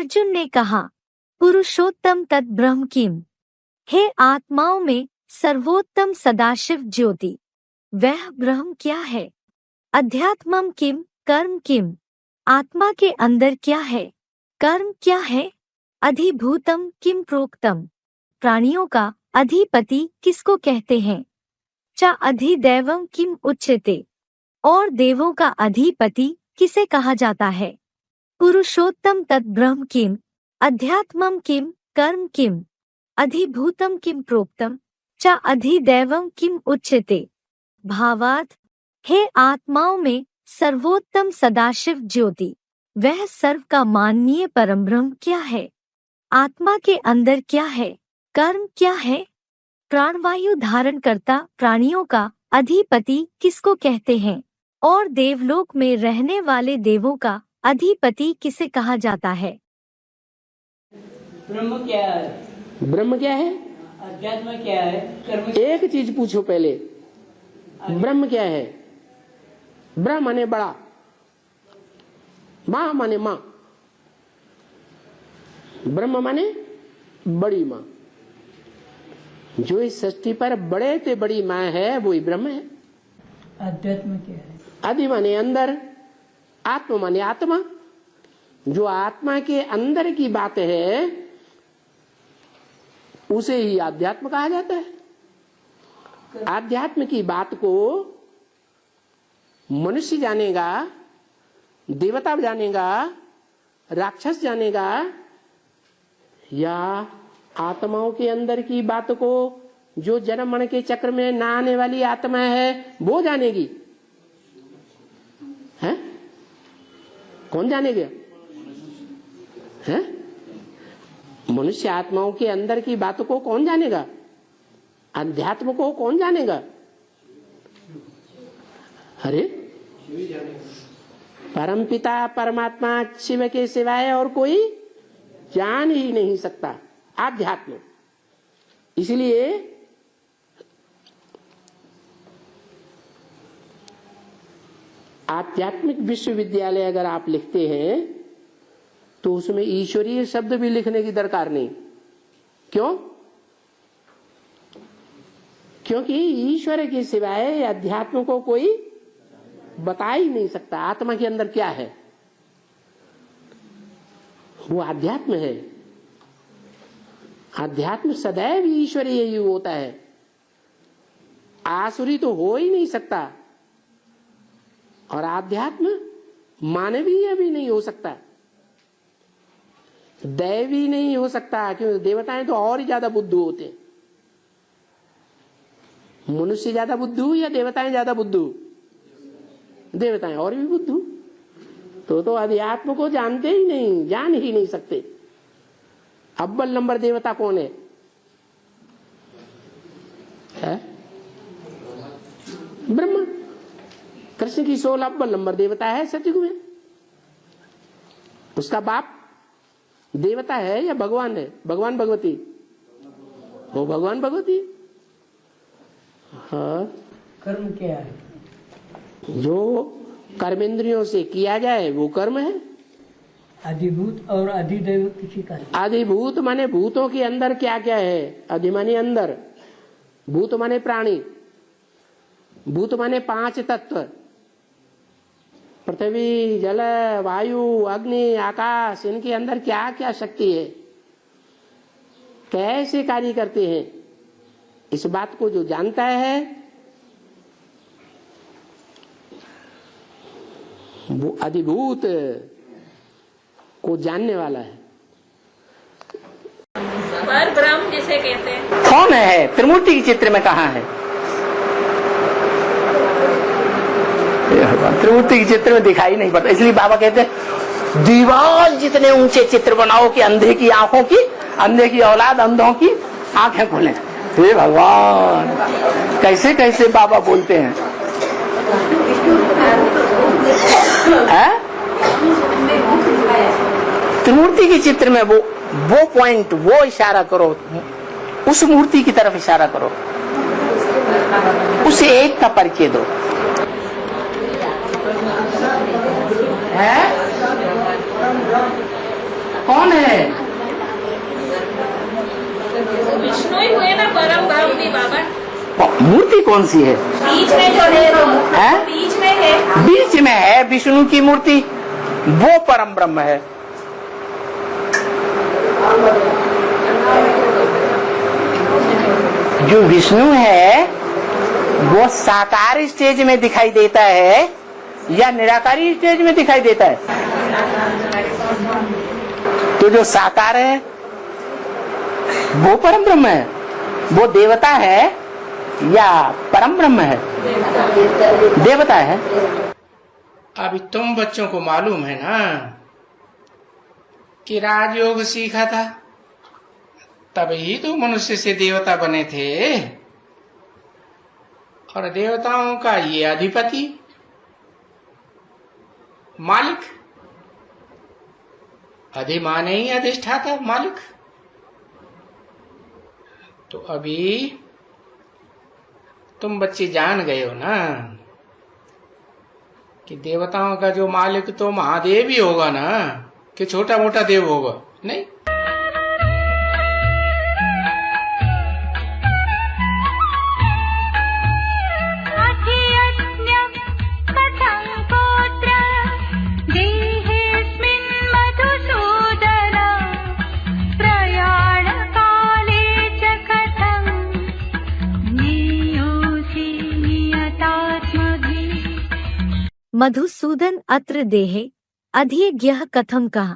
अर्जुन ने कहा, पुरुषोत्तम तत् ब्रह्म किम। हे आत्माओं में सर्वोत्तम सदाशिव ज्योति, वह ब्रह्म क्या है। अध्यात्मम किम कर्म किम, आत्मा के अंदर क्या है, कर्म क्या है। अधिभूतम किम प्रोक्तम, प्राणियों का अधिपति किसको कहते हैं। च अधिदैवम किम उच्यते, और देवों का अधिपति किसे कहा जाता है। पुरुषोत्तम तत् ब्रह्म किम, अध्यात्मम किम कर्म किम, अधिभूतम किम प्रोक्तम, च अधिदैवम किम उच्यते। भावार्थ, हे आत्माओं में सर्वोत्तम सदाशिव ज्योति, वह सर्व का माननीय परम ब्रह्म क्या है। आत्मा के अंदर क्या है, कर्म क्या है। प्राणवायु धारण करता प्राणियों का अधिपति किसको कहते हैं, और देवलोक में रहने वाले देवों का अधिपति किसे कहा जाता है। ब्रह्म क्या है, ब्रह्म क्या है, अध्यात्म क्या है, कर्म। एक चीज पूछो पहले, ब्रह्म क्या है। ब्रह्म माने बड़ा, माँ माने माँ, ब्रह्म माने बड़ी माँ। जो इस सृष्टि पर बड़े से बड़ी माँ है वो ही ब्रह्म है। अध्यात्म क्या है, आदि माने अंदर, आत्मा माने आत्मा। जो आत्मा के अंदर की बात है उसे ही आध्यात्म कहा जाता है। आध्यात्म की बात को मनुष्य जानेगा, देवता जानेगा, राक्षस जानेगा, या आत्माओं के अंदर की बात को जो जन्म मरण के चक्र में ना आने वाली आत्मा है वो जानेगी। है कौन जानेगा, है मनुष्य आत्माओं के अंदर की बात को कौन जानेगा, अध्यात्म को कौन जानेगा। अरे परमपिता परमात्मा शिव के सिवाय और कोई जान ही नहीं सकता आध्यात्म। इसलिए आध्यात्मिक विश्वविद्यालय अगर आप लिखते हैं तो उसमें ईश्वरीय शब्द भी लिखने की दरकार नहीं। क्यों? क्योंकि ईश्वर के सिवाय अध्यात्म को कोई बता ही नहीं सकता आत्मा के अंदर क्या है। वो अध्यात्म है। अध्यात्म सदैव ईश्वरीय ही होता है, आसुरी तो हो ही नहीं सकता, और आध्यात्म मानवीय भी नहीं हो सकता, दैवी नहीं हो सकता, क्योंकि देवताएं तो और ही ज्यादा बुद्धू होते हैं। मनुष्य ज्यादा बुद्धू या देवताएं ज्यादा बुद्धू? देवताएं और भी बुद्धू। तो अध्यात्म को जानते ही नहीं, जान ही नहीं सकते। अव्वल नंबर देवता कौन है? ब्रह्मा। कृष्ण की 16 अव्वल नंबर देवता है सतयुग में। उसका बाप देवता है या भगवान है? भगवान भगवती? वो भगवान भगवती। हाँ। कर्म क्या है? जो कर्मेंद्रियों से किया जाए वो कर्म है। अधिभूत और अधिदैव किसी का? अधिभूत माने भूतों के अंदर क्या क्या है। अधि माने अंदर, भूत माने प्राणी, भूत माने 5 तत्व, पृथ्वी जल वायु अग्नि आकाश। इनके अंदर क्या क्या शक्ति है, कैसे कार्य करते हैं, इस बात को जो जानता है वो अधिभूत को जानने वाला है। पर ब्रह्म जिसे कहते हैं कौन है? त्रिमूर्ति के चित्र में कहाँ है? त्रिमूर्ति के चित्र में दिखाई नहीं पड़ता। इसलिए बाबा कहते हैं दीवार जितने ऊंचे चित्र बनाओ कि अंधे की आंखों की, अंधे की औलाद अंधों की आंखें खोले। हे भगवान, कैसे कैसे बाबा बोलते हैं। त्रिमूर्ति के चित्र में वो पॉइंट, वो इशारा करो, उस मूर्ति की तरफ इशारा करो, उसे एक का परिचय दो। कौन है? विष्णु ही हुए ना, परम ब्रह्म भी बाबा। मूर्ति कौन सी है? बीच में जो है, बीच में है, बीच में है विष्णु की मूर्ति, वो परम ब्रह्म है। जो विष्णु है वो साकार स्टेज में दिखाई देता है या निराकारी स्टेज में दिखाई देता है? तो जो साकार है वो परम ब्रह्म है, वो देवता है या परम ब्रह्म है? देवता है। अभी तुम बच्चों को मालूम है ना कि राजयोग सीखा था, तभी तो मनुष्य से देवता बने थे। और देवताओं का ये अधिपति, मालिक, अधिमाने ही अधिष्ठाता मालिक। तो अभी तुम बच्चे जान गए हो ना कि देवताओं का जो मालिक तो महादेव ही होगा ना, कि छोटा मोटा देव होगा? नहीं। मधुसूदन अत्र देहे अधियज्ञः कथम कहा।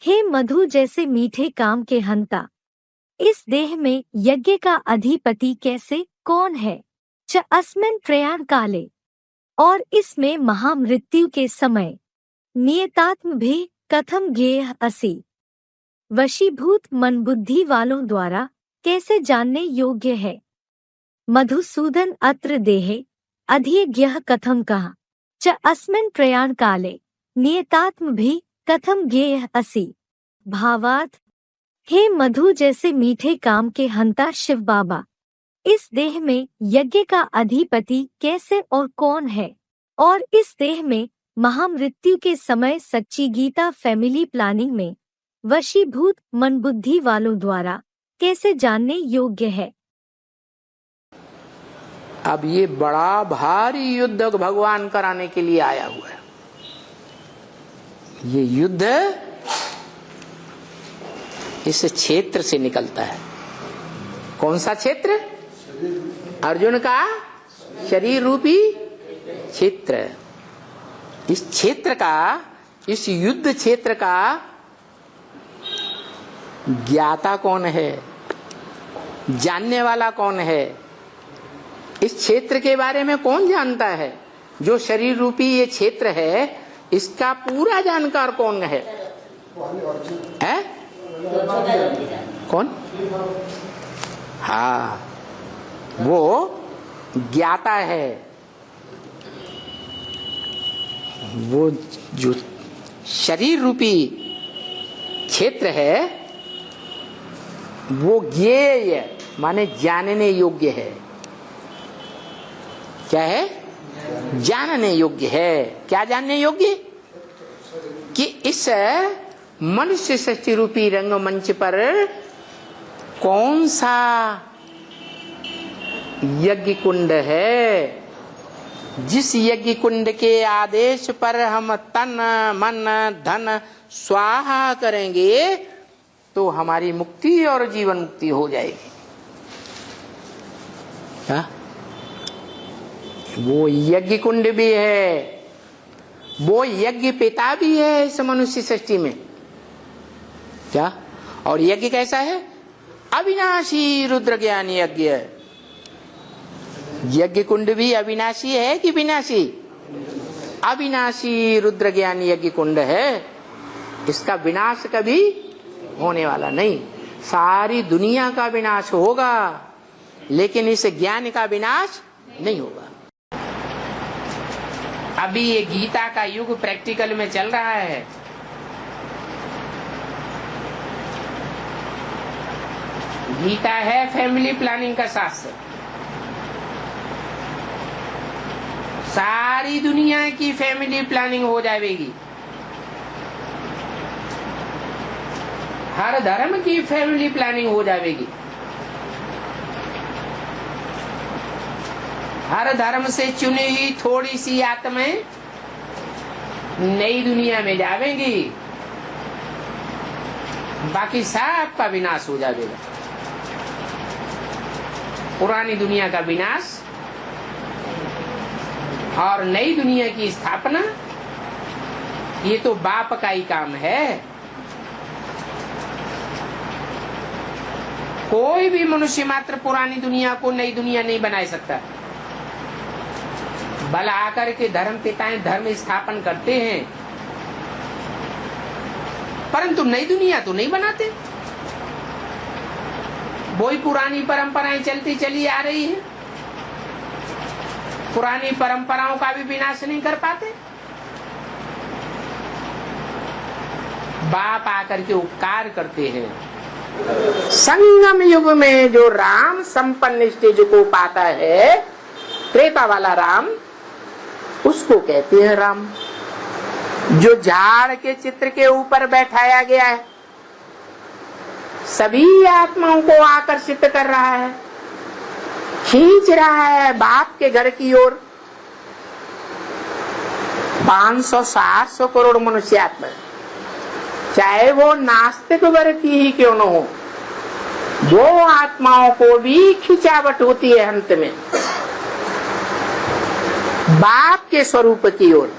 हे मधु जैसे मीठे काम के हंता, इस देह में यज्ञ का अधिपति कैसे, कौन है? च अस्मिन् प्रयाण काले, और इसमें महामृत्यु के समय, नियतात्म भी कथम ज्ञेय असि, वशीभूत मन बुद्धि वालों द्वारा कैसे जानने योग्य है? मधुसूदन अत्र देहे अधियज्ञः कथम कहा। च अस्मिन् प्रयाण काले नियतात्म भी कथम ज्ञेय असि। भावार्थ, हे मधु जैसे मीठे काम के हंता शिव बाबा, इस देह में यज्ञ का अधिपति कैसे और कौन है, और इस देह में महामृत्यु के समय सच्ची गीता फैमिली प्लानिंग में वशीभूत मन बुद्धि वालों द्वारा कैसे जानने योग्य है? अब ये बड़ा भारी युद्ध भगवान कराने के लिए आया हुआ है। ये युद्ध इस क्षेत्र से निकलता है। कौन सा क्षेत्र? अर्जुन का शरीर रूपी क्षेत्र। इस क्षेत्र का, इस युद्ध क्षेत्र का ज्ञाता कौन है, जानने वाला कौन है? इस क्षेत्र के बारे में कौन जानता है? जो शरीर रूपी ये क्षेत्र है, इसका पूरा जानकार कौन है? कौन? हाँ, वो ज्ञाता है। वो जो शरीर रूपी क्षेत्र है वो ज्ञेय माने जानने योग्य है। क्या है? जानने योग्य है। क्या जानने योग्य? कि इस मनुष्य सृष्टि रूपी रंगमंच पर कौन सा यज्ञ कुंड है, जिस यज्ञ कुंड के आदेश पर हम तन मन धन स्वाहा करेंगे तो हमारी मुक्ति और जीवन मुक्ति हो जाएगी। क्या? वो यज्ञ कुंड भी है, वो यज्ञ पिता भी है इस मनुष्य सृष्टि में। क्या? और यज्ञ कैसा है? अविनाशी रुद्र ज्ञान यज्ञ। यज्ञ कुंड भी अविनाशी है कि विनाशी? अविनाशी रुद्र ज्ञान यज्ञ कुंड है। इसका विनाश कभी होने वाला नहीं। सारी दुनिया का विनाश होगा लेकिन इस ज्ञान का विनाश नहीं होगा। अभी ये गीता का युग प्रैक्टिकल में चल रहा है। गीता है फैमिली प्लानिंग का शास्त्र। सारी दुनिया की फैमिली प्लानिंग हो जाएगी। हर धर्म की फैमिली प्लानिंग हो जाएगी। हर धर्म से चुनी हुई थोड़ी सी आत्माएं नई दुनिया में जावेंगी, बाकी सबका विनाश हो जाएगा। पुरानी दुनिया का विनाश और नई दुनिया की स्थापना, ये तो बाप का ही काम है। कोई भी मनुष्य मात्र पुरानी दुनिया को नई दुनिया नहीं बना सकता। बल आकर के धर्म पिताएं धर्म स्थापन करते हैं, परंतु नई दुनिया तो नहीं बनाते। वही पुरानी परंपराएं चलती चली आ रही है, पुरानी परंपराओं का भी विनाश नहीं कर पाते। बाप आकर के उपकार करते हैं। संगम युग में जो राम संपन्न स्टेज को पाता है, त्रेता वाला राम, उसको कहते हैं राम। जो झाड़ के चित्र के ऊपर बैठाया गया है, सभी आत्माओं को आकर्षित कर रहा है, खींच रहा है बाप के घर की ओर। 500-700 करोड़ मनुष्य आत्मा, चाहे वो नास्तिक वर्ग की ही क्यों न हो, वो आत्माओं को भी खिंचावट होती है अंत में बाप के स्वरूप की ओर।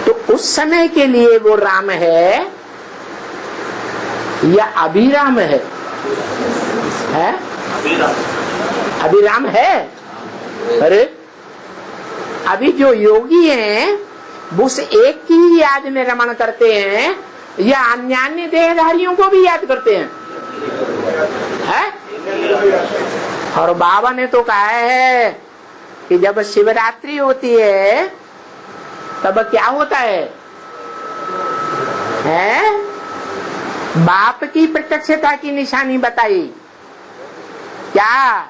तो उस समय के लिए वो राम है या अभिराम है? अभिराम है। अरे अभी जो योगी हैं उस एक की ही याद में रमण करते हैं या अन्य देहधारियों को भी याद करते हैं? और बाबा ने तो कहा है कि जब शिवरात्रि होती है तब क्या होता है? बाप की प्रत्यक्षता की निशानी बताई। क्या?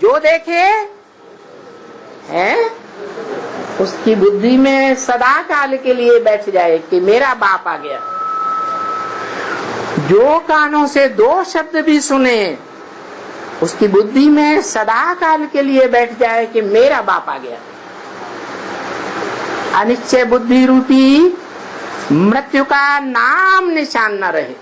जो देखे उसकी बुद्धि में सदा काल के लिए बैठ जाए कि मेरा बाप आ गया। जो कानों से 2 शब्द भी सुने, उसकी बुद्धि में सदा काल के लिए बैठ जाए कि मेरा बाप आ गया। अनिश्चय बुद्धि रूपी मृत्यु का नाम निशान न रहे।